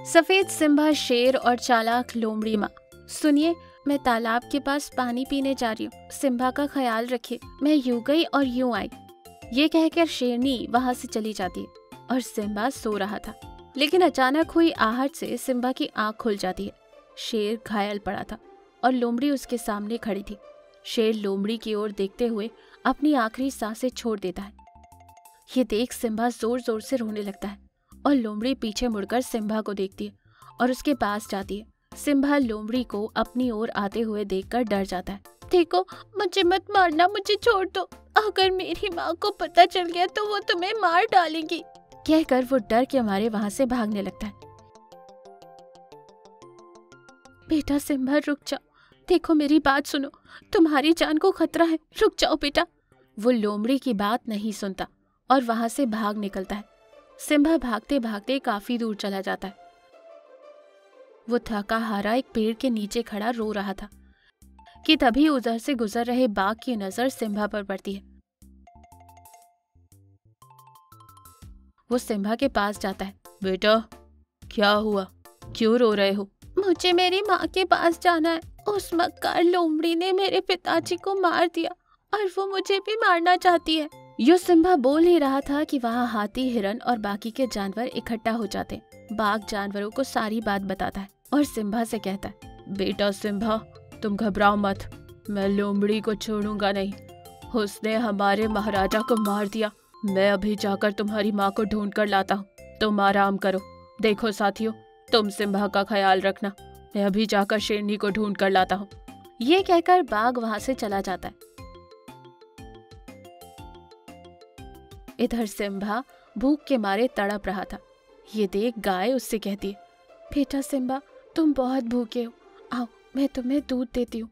सफेद सिम्बा शेर और चालाक लोमड़ी माँ। सुनिए, मैं तालाब के पास पानी पीने जा रही हूँ, सिम्बा का ख्याल रखिए। मैं यूं गई और यूं आई। ये कहकर शेरनी वहां से चली जाती है और सिम्बा सो रहा था। लेकिन अचानक हुई आहट से सिम्बा की आंख खुल जाती है। शेर घायल पड़ा था और लोमड़ी उसके सामने खड़ी थी। शेर लोमड़ी की ओर देखते हुए अपनी आखिरी सांसें छोड़ देता है। ये देख सिम्बा जोर जोर से रोने लगता है और लोमड़ी पीछे मुड़कर सिम्बा को देखती है और उसके पास जाती है। सिम्बा लोमड़ी को अपनी ओर आते हुए देखकर डर जाता है। देखो, मुझे मत मारना, मुझे छोड़ दो। अगर मेरी माँ को पता चल गया तो वो तुम्हें मार डालेगी। कहकर वो डर के मारे वहां से भागने लगता है। बेटा सिम्बा, रुक जाओ। देखो, मेरी बात सुनो, तुम्हारी जान को खतरा है। रुक जाओ बेटा। वो लोमड़ी की बात नहीं सुनता और वहां से भाग निकलता है। सिम्बा भागते भागते काफी दूर चला जाता है। वो थका हारा एक पेड़ के नीचे खड़ा रो रहा था कि तभी उधर से गुजर रहे बाघ की नजर सिम्बा पर पड़ती है। वो सिम्बा के पास जाता है। बेटा, क्या हुआ? क्यों रो रहे हो? मुझे मेरी माँ के पास जाना है। उस मक्कार लोमड़ी ने मेरे पिताजी को मार दिया और वो मुझे भी मारना चाहती है। यो सिम्बा बोल ही रहा था कि वहाँ हाथी, हिरन और बाकी के जानवर इकट्ठा हो जाते। बाघ जानवरों को सारी बात बताता है और सिम्बा से कहता है, बेटा सिम्बा, तुम घबराओ मत, मैं लोमड़ी को छोड़ूंगा नहीं। उसने हमारे महाराजा को मार दिया। मैं अभी जाकर तुम्हारी माँ को ढूंढ कर लाता हूँ। तुम आराम करो। देखो साथियों, तुम सिम्बा का ख्याल रखना। मैं अभी जाकर शेरनी को ढूंढ कर लाता हूँ। ये कहकर बाघ वहां से चला जाता है। इधर सिम्बा भूख के मारे तड़प रहा था। ये देख गाय उससे कहती है, बेटा सिम्बा, तुम बहुत भूखे हो, आओ मैं तुम्हें दूध देती हूँ।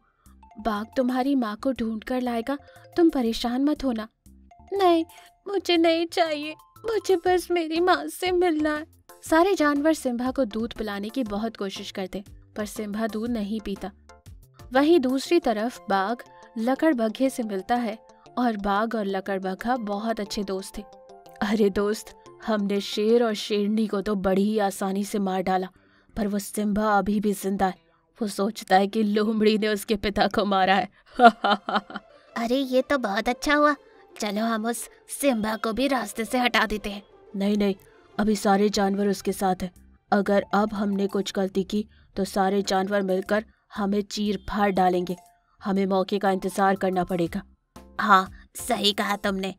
बाघ तुम्हारी माँ को ढूंढ कर लाएगा, तुम परेशान मत होना। नहीं, मुझे नहीं चाहिए, मुझे बस मेरी माँ से मिलना है। सारे जानवर सिम्बा को दूध पिलाने की बहुत कोशिश करते, पर सिम्बा दूध नहीं पीता। वहीं दूसरी तरफ बाघ लकड़बग्घे से मिलता है और बाघ और लकड़बग्घा बहुत अच्छे दोस्त थे। अरे दोस्त, हमने शेर और शेरनी को तो बड़ी ही आसानी से मार डाला, पर वो सिम्बा अभी भी जिंदा है। वो सोचता है कि लोमड़ी ने उसके पिता को मारा है। अरे ये तो बहुत अच्छा हुआ। चलो हम उस सिम्बा को भी रास्ते से हटा देते हैं। नहीं नहीं, अभी सारे जानवर उसके साथ हैं। अगर अब हमने कुछ गलती की तो सारे जानवर मिलकर हमें चीर फाड़ डालेंगे। हमें मौके का इंतजार करना पड़ेगा। हाँ, सही कहा तुमने।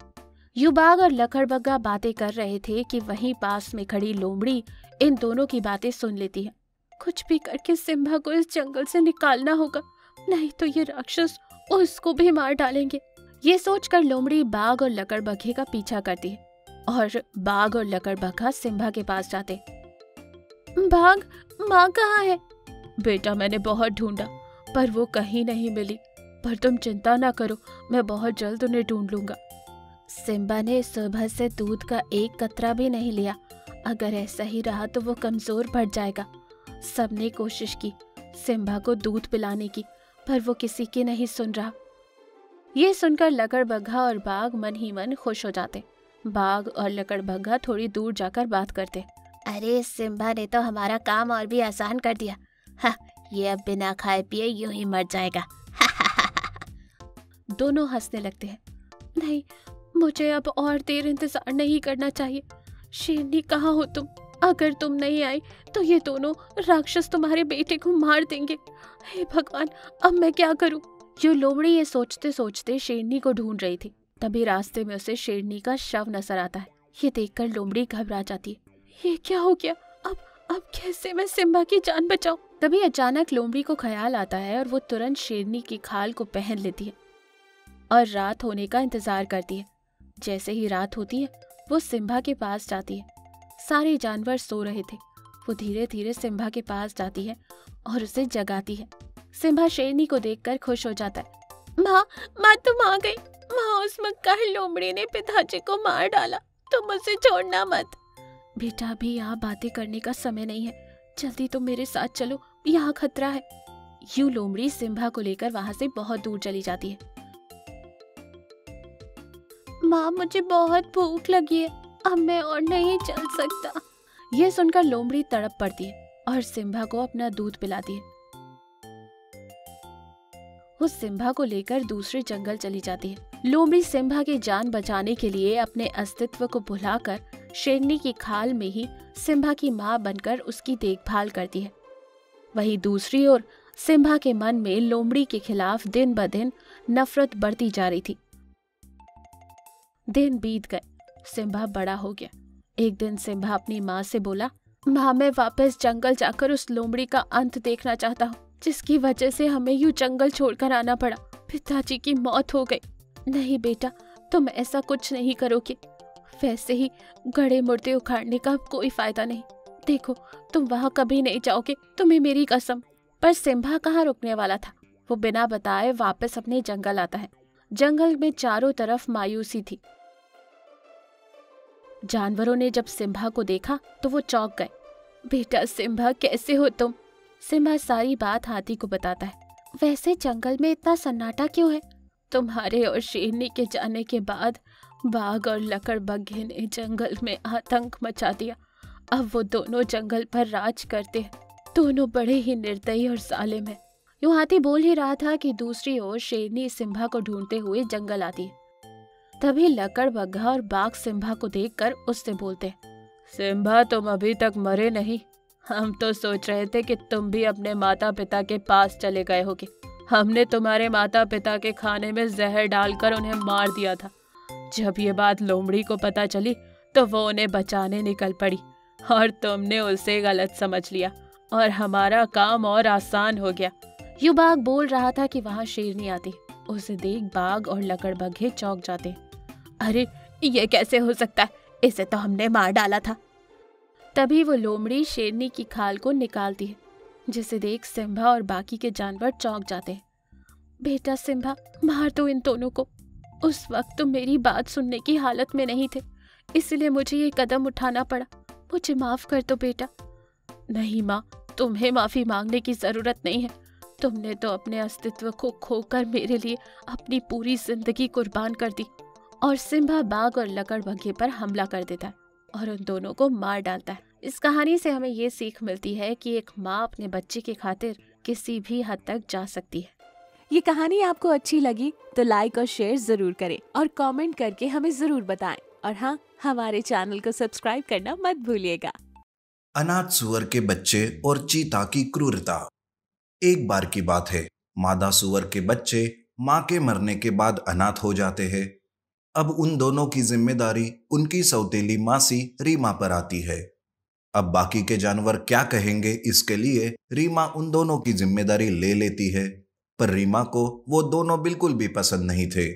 यूं बाघ और लकड़बग्घा बातें कर रहे थे कि वहीं पास में खड़ी लोमड़ी इन दोनों की बातें सुन लेती है। कुछ भी करके सिम्बा को इस जंगल से निकालना होगा, नहीं तो ये राक्षस उसको भी मार डालेंगे। ये सोचकर लोमड़ी बाघ और लकड़बग्घे का पीछा करती है और बाघ और लकड़बग्घा सिम्बा के पास जाते। बाघ, माँ कहाँ है? बेटा, मैंने बहुत ढूंढा पर वो कहीं नहीं मिली, पर तुम चिंता ना करो, मैं बहुत जल्द उन्हें ढूंढ लूंगा। सिम्बा ने सुबह से दूध का एक कतरा भी नहीं लिया। अगर ऐसा ही रहा तो वो कमजोर पड़ जाएगा। सबने कोशिश की सिम्बा को दूध पिलाने की, पर वो किसी की नहीं सुन रहा। ये सुनकर लकड़बग्घा और बाघ मन ही मन खुश हो जाते। बाघ और लकड़बग्घा थोड़ी दूर जाकर बात करते। अरे सिम्बा ने तो हमारा काम और भी आसान कर दिया। हाँ, ये अब बिना खाए पिए यूं ही मर जाएगा। दोनों हंसने लगते हैं। नहीं, मुझे अब और देर इंतजार नहीं करना चाहिए। शेरनी, कहाँ हो तुम? अगर तुम नहीं आई तो ये दोनों राक्षस तुम्हारे बेटे को मार देंगे। हे भगवान, अब मैं क्या करूं? यूं लोमड़ी ये सोचते सोचते शेरनी को ढूंढ रही थी। तभी रास्ते में उसे शेरनी का शव नजर आता है। ये देखकर लोमड़ी घबरा जाती है। ये क्या हो गया? अब कैसे मैं सिम्बा की जान बचाऊं? तभी अचानक लोमड़ी को ख्याल आता है और वो तुरंत शेरनी की खाल को पहन लेती है और रात होने का इंतजार करती है। जैसे ही रात होती है वो सिम्बा के पास जाती है। सारे जानवर सो रहे थे। वो धीरे धीरे सिम्बा के पास जाती है और उसे जगाती है। सिम्बा शेरनी को देखकर खुश हो जाता है। माँ तुम आ गई। माँ, उस मक्कार लोमड़ी ने पिताजी को मार डाला, तुम उसे छोड़ना मत। बेटा, अभी यहाँ बातें करने का समय नहीं है, जल्दी तुम मेरे साथ चलो, यहाँ खतरा है। यूं लोमड़ी सिम्बा को लेकर वहां से बहुत दूर चली जाती है। माँ, मुझे बहुत भूख लगी है, अब मैं और नहीं चल सकता। ये सुनकर लोमड़ी तड़प पड़ती है। और सिम्बा को अपना दूध पिलाती है। वो सिम्बा को लेकर दूसरे जंगल चली जाती है। लोमड़ी सिम्बा की जान बचाने के लिए अपने अस्तित्व को भुलाकर शेरनी की खाल में ही सिम्बा की मां बनकर उसकी देखभाल करती है। वहीं दूसरी ओर सिम्बा के मन में लोमड़ी के खिलाफ दिन ब दिन नफरत बढ़ती जा रही थी। दिन बीत गए, सिम्बा बड़ा हो गया। एक दिन सिम्बा अपनी माँ से बोला, माँ, मैं वापस जंगल जाकर उस लोमड़ी का अंत देखना चाहता हूँ जिसकी वजह से हमें यूं जंगल छोड़कर आना पड़ा। पिताजी की मौत हो गई। नहीं बेटा, तुम ऐसा कुछ नहीं करोगे। वैसे ही गड़े मुर्दे उखाड़ने का कोई फायदा नहीं। देखो, तुम वहाँ कभी नहीं जाओगे, तुम्हें मेरी कसम। पर सिम्बा कहाँ रुकने वाला था। वो बिना बताए वापस अपने जंगल आता है। जंगल में चारों तरफ मायूसी थी। जानवरों ने जब सिम्बा को देखा तो वो चौंक गए। बेटा सिम्बा, कैसे हो तुम? सिम्बा सारी बात हाथी को बताता है। वैसे जंगल में इतना सन्नाटा क्यों है? तुम्हारे और शेरनी के जाने के बाद बाघ और लकड़बग्घे ने जंगल में आतंक मचा दिया। अब वो दोनों जंगल पर राज करते हैं। दोनों बड़े ही निर्दयी और जालिम हैं। यूं हाथी बोल ही रहा था कि दूसरी ओर शेरनी सिम्बा को ढूंढते हुए जंगल आती है। तभी लकड़बग्घा और बाघ सिम्बा को देखकर उससे बोलते, सिम्बा, तुम अभी तक मरे नहीं। हम तो सोच रहे थे कि तुम भी अपने माता पिता के पास चले गए होगे। हमने तुम्हारे माता पिता के खाने में जहर डालकर उन्हें मार दिया था। जब ये बात लोमड़ी को पता चली तो वो उन्हें बचाने निकल पड़ी और तुमने उसे गलत समझ लिया और हमारा काम और आसान हो गया। यूं बाघ बोल रहा था कि वहाँ शेरनी आती। उसे देख बाघ और लकड़बग्घे चौंक जाते। अरे, ये कैसे हो सकता है? इसे तो हमने मार डाला था। तभी वो लोमड़ी शेरनी की खाल को निकालती है, जिसे देख सिम्बा और बाकी के जानवर चौंक जाते हैं। बेटा सिम्बा, मार दो इन दोनों को। उस वक्त तुम मेरी बात सुनने की हालत में नहीं थे, इसलिए मुझे ये कदम उठाना पड़ा। मुझे माफ कर दो बेटा। नहीं माँ, तुम्हें माफी मांगने की जरूरत नहीं है। तुमने तो अपने अस्तित्व को खोकर मेरे लिए अपनी पूरी जिंदगी कुर्बान कर दी। और सिम्बा बाघ और लकड़बग्घे पर हमला कर देता है और उन दोनों को मार डालता है। इस कहानी से हमें ये सीख मिलती है कि एक माँ अपने बच्चे की खातिर किसी भी हद तक जा सकती है। ये कहानी आपको अच्छी लगी तो लाइक और शेयर जरूर करें और कमेंट करके हमें जरूर बताएं। और हाँ, हमारे चैनल को सब्सक्राइब करना मत भूलिएगा। अनाथ सुअर के बच्चे और चीता की क्रूरता। एक बार की बात है, मादा सुअर के बच्चे माँ के मरने के बाद अनाथ हो जाते हैं। अब उन दोनों की जिम्मेदारी उनकी सौतेली मासी रीमा पर आती है। अब बाकी के जानवर क्या कहेंगे, इसके लिए रीमा उन दोनों की जिम्मेदारी ले लेती है। पर रीमा को वो दोनों बिल्कुल भी पसंद नहीं थे।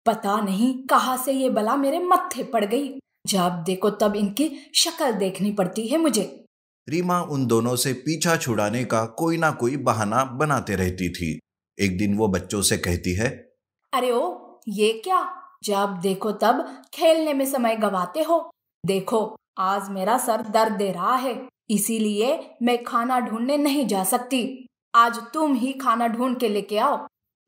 पता नहीं कहाँ से ये बला मेरे मत्थे पड़ गई। जब देखो तब इनकी शक्ल देखनी पड़ती है मुझे। रीमा उन दोनों से पीछा छुड़ाने का कोई ना कोई बहाना बनाते रहती थी। एक दिन वो बच्चों से कहती है, अरे ओ, ये क्या? जब देखो तब खेलने में समय गवाते हो। देखो, आज मेरा सर दर्द दे रहा है, इसीलिए मैं खाना ढूंढने नहीं जा सकती। आज तुम ही खाना ढूंढ के लेके आओ।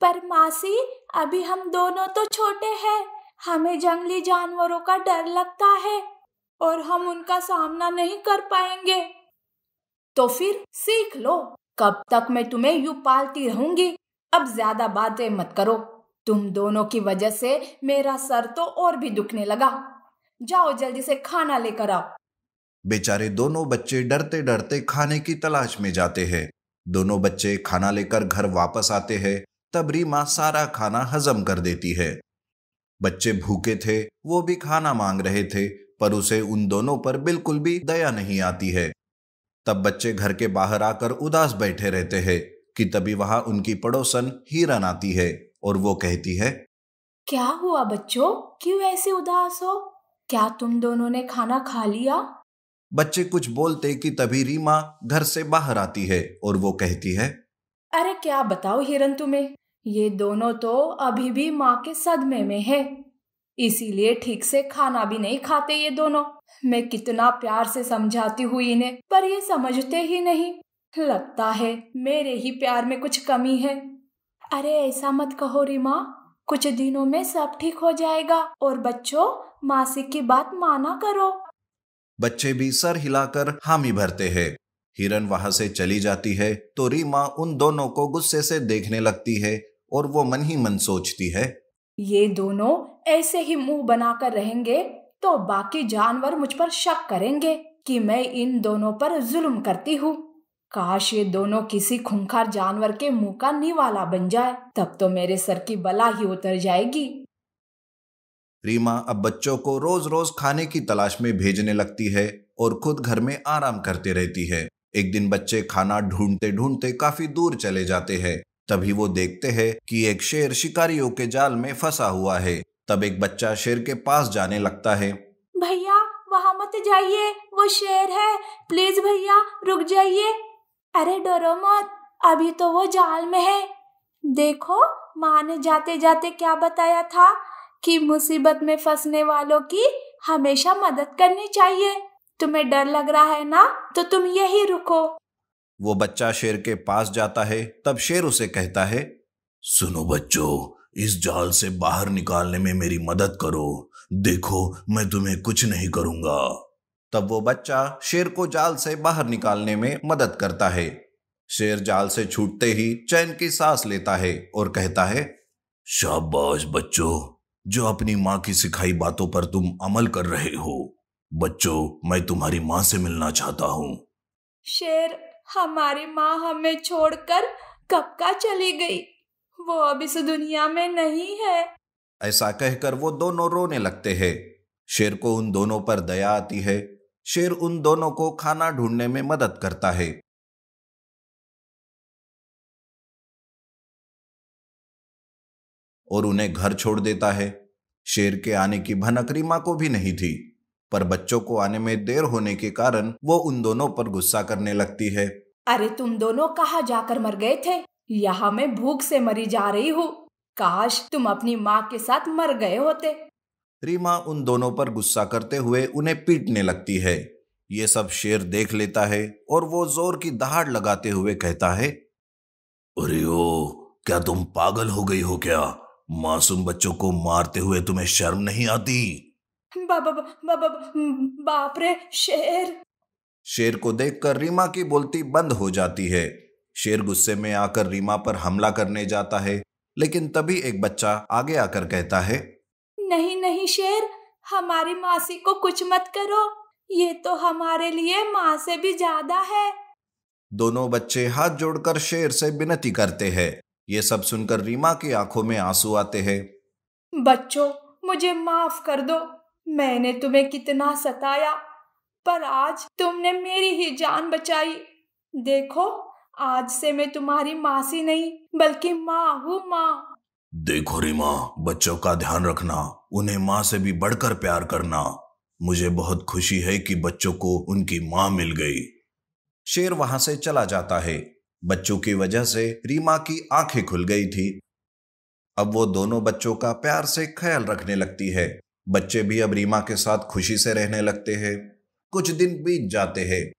पर मासी, अभी हम दोनों तो छोटे हैं। हमें जंगली जानवरों का डर लगता है और हम उनका सामना नहीं कर पाएंगे। तो फिर सीख लो। कब तक मैं तुम्हें यूं पालती रहूंगी? अब ज्यादा बातें मत करो। तुम दोनों की वजह से मेरा सर तो और भी दुखने लगा। जाओ जल्दी से खाना लेकर आओ। बेचारे दोनों बच्चे डरते डरते खाने की तलाश में जाते हैं। दोनों बच्चे खाना लेकर घर वापस आते हैं। तब रीमा सारा खाना हजम कर देती है। बच्चे भूखे थे, वो भी खाना मांग रहे थे, पर उसे उन दोनों पर बिल्कुल भी दया नहीं आती है। तब बच्चे घर के बाहर आकर उदास बैठे रहते हैं कि तभी वहां उनकी पड़ोसन हिरन आती है और वो कहती है, क्या हुआ बच्चों, क्यों ऐसे उदास हो? क्या तुम दोनों ने खाना खा लिया? बच्चे कुछ बोलते कि तभी रीमा घर से बाहर आती है और वो कहती है, अरे क्या बताओ हिरन तुम्हें, ये दोनों तो अभी भी माँ के सदमे में है, इसीलिए ठीक से खाना भी नहीं खाते ये दोनों। मैं कितना प्यार से समझाती हुई इन्हें, पर ये समझते ही नहीं। लगता है मेरे ही प्यार में कुछ कमी है। अरे ऐसा मत कहो रीमा, कुछ दिनों में सब ठीक हो जाएगा। और बच्चों, मासी की बात माना करो। बच्चे भी सर हिलाकर हामी भरते हैं। हिरन वहां से चली जाती है तो रीमा उन दोनों को गुस्से से देखने लगती है और वो मन ही मन सोचती है, ये दोनों ऐसे ही मुंह बनाकर रहेंगे तो बाकी जानवर मुझ पर शक करेंगे कि मैं इन दोनों पर जुल्म करती हूँ। काश ये दोनों किसी खूंखार जानवर के मुंह का निवाला बन जाए, तब तो मेरे सर की बला ही उतर जाएगी। रीमा अब बच्चों को रोज रोज खाने की तलाश में भेजने लगती है और खुद घर में आराम करते रहती है। एक दिन बच्चे खाना ढूंढते ढूंढते काफी दूर चले जाते हैं। तभी वो देखते हैं कि एक शेर शिकारियों के जाल में फंसा हुआ है। तब एक बच्चा शेर के पास जाने लगता है। भैया वहाँ मत जाइए, वो शेर है, प्लीज भैया रुक जाइए। अरे डरो मत, अभी तो वो जाल में है। देखो माँ ने जाते जाते क्या बताया था कि मुसीबत में फंसने वालों की हमेशा मदद करनी चाहिए। तुम्हें डर लग रहा है ना, तो तुम यही रुको। वो बच्चा शेर के पास जाता है। तब शेर उसे कहता है, सुनो बच्चों, इस जाल से बाहर निकालने में मेरी मदद करो। देखो मैं तुम्हें कुछ नहीं करूंगा। तब वो बच्चा शेर को जाल से बाहर निकालने में मदद करता है। शेर जाल से छूटते ही चैन की सांस लेता है और कहता है, शाबाश बच्चों, जो अपनी माँ की सिखाई बातों पर तुम अमल कर रहे हो। बच्चों मैं तुम्हारी माँ से मिलना चाहता हूँ। शेर, हमारी माँ हमें छोड़कर कब का चली गई, वो अब इस दुनिया में नहीं है। ऐसा कहकर वो दोनों रोने लगते हैं। शेर को उन दोनों पर दया आती है। शेर उन दोनों को खाना ढूंढने में मदद करता है। और उन्हें घर छोड़ देता है। शेर के आने की भनक रीमा को भी नहीं थी, पर बच्चों को आने में देर होने के कारण वो उन दोनों पर गुस्सा करने लगती है। अरे तुम दोनों कहाँ जाकर मर गए थे? यहाँ मैं भूख से मरी जा रही हूँ। काश तुम अपनी माँ के साथ मर गए होते। रीमा उन दोनों पर गुस्सा करते हुए उन्हें पीटने लगती है। ये सब शेर देख लेता है और वो जोर की दहाड़ लगाते हुए कहता है, अरे ओ, क्या तुम पागल हो गई हो क्या? मासूम बच्चों को मारते हुए तुम्हें शर्म नहीं आती? बाप रे शेर। शेर को देखकर रीमा की बोलती बंद हो जाती है। शेर गुस्से में आकर रीमा पर हमला करने जाता है, लेकिन तभी एक बच्चा आगे आकर कहता है, नहीं नहीं शेर, हमारी मासी को कुछ मत करो, ये तो हमारे लिए माँ से भी ज्यादा है। दोनों बच्चे हाथ जोड़कर शेर से विनती करते हैं। ये सब सुनकर रीमा की आंखों में आंसू आते हैं। बच्चों मुझे माफ कर दो, मैंने तुम्हें कितना सताया, पर आज तुमने मेरी ही जान बचाई। देखो आज से मैं तुम्हारी मासी नहीं बल्कि माँ हूँ, माँ। देखो रीमा, बच्चों का ध्यान रखना, उन्हें माँ से भी बढ़कर प्यार करना। मुझे बहुत खुशी है कि बच्चों को उनकी माँ मिल गई। शेर वहां से चला जाता है। बच्चों की वजह से रीमा की आंखें खुल गई थी। अब वो दोनों बच्चों का प्यार से ख्याल रखने लगती है। बच्चे भी अब रीमा के साथ खुशी से रहने लगते हैं। कुछ दिन बीत जाते हैं।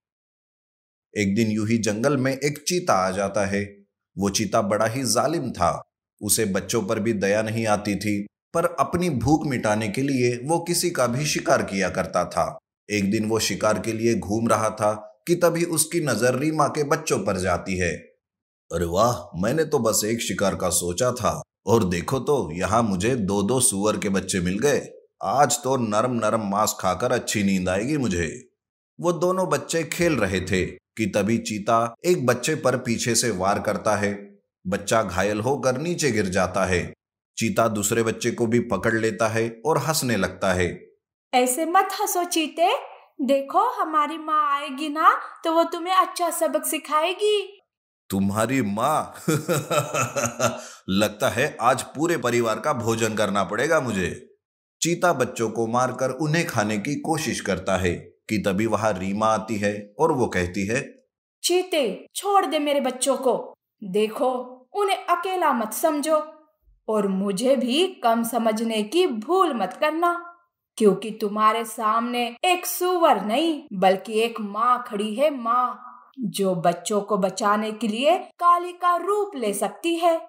एक दिन यूं ही जंगल में एक चीता आ जाता है। वो चीता बड़ा ही जालिम था। उसे बच्चों पर भी दया नहीं आती थी, पर अपनी भूख मिटाने के लिए वो किसी का भी शिकार किया करता था। एक दिन वो शिकार के लिए घूम रहा था कि तभी उसकी नजर रीमा के बच्चों पर जाती है। अरे वाह, मैंने तो बस एक शिकार का सोचा था और देखो तो यहाँ मुझे 2-2 सूअर के बच्चे मिल गए। आज तो नरम नरम मांस खाकर अच्छी नींद आएगी मुझे। वो दोनों बच्चे खेल रहे थे कि तभी चीता एक बच्चे पर पीछे से वार करता है। बच्चा घायल होकर नीचे गिर जाता है। चीता दूसरे बच्चे को भी पकड़ लेता है और हंसने लगता है। ऐसे मत हंसो चीते, देखो हमारी माँ आएगी ना तो वो तुम्हें अच्छा सबक सिखाएगी। तुम्हारी माँ? लगता है आज पूरे परिवार का भोजन करना पड़ेगा मुझे। चीता बच्चों को मारकर उन्हें खाने की कोशिश करता है कि तभी वहां रीमा आती है और वो कहती है, चीते छोड़ दे मेरे बच्चों को, देखो उन्हें अकेला मत समझो और मुझे भी कम समझने की भूल मत करना, क्योंकि तुम्हारे सामने एक सूअर नहीं बल्कि एक माँ खड़ी है, माँ जो बच्चों को बचाने के लिए काली का रूप ले सकती है।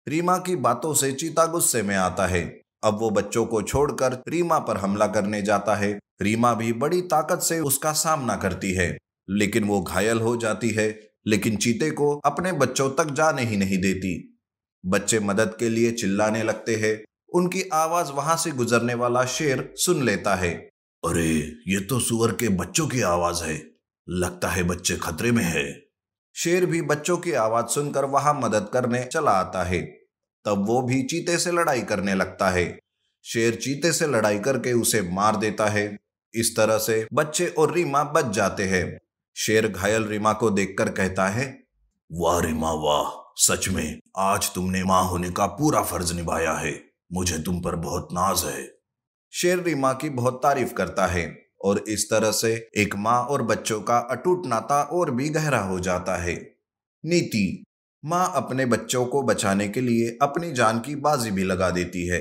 रीमा की बातों से चीता गुस्से में आता है। अब वो बच्चों को छोड़कर रीमा पर हमला करने जाता है। रीमा भी बड़ी ताकत से उसका सामना करती है। लेकिन वो घायल हो जाती है, लेकिन चीते को अपने बच्चों तक जाने ही नहीं देती। बच्चे मदद के लिए चिल्लाने लगते हैं। उनकी आवाज वहां से गुजरने वाला शेर सुन लेता है। अरे, ये तो सुअर के बच्चों की आवाज है, लगता है बच्चे खतरे में है। शेर भी बच्चों की आवाज सुनकर वहां मदद करने चला आता है। तब वो भी चीते से लड़ाई करने लगता है। शेर चीते से लड़ाई करके उसे मार देता है। इस तरह से बच्चे और रीमा बच जाते हैं। शेर घायल रीमा को देखकर कहता है, वाह रीमा वाह, सच में आज तुमने मां होने का पूरा फर्ज निभाया है, मुझे तुम पर बहुत नाज है। शेर रीमा की बहुत तारीफ करता है और इस तरह से एक माँ और बच्चों का अटूट नाता और भी गहरा हो जाता है। नीति: माँ अपने बच्चों को बचाने के लिए अपनी जान की बाजी भी लगा देती है।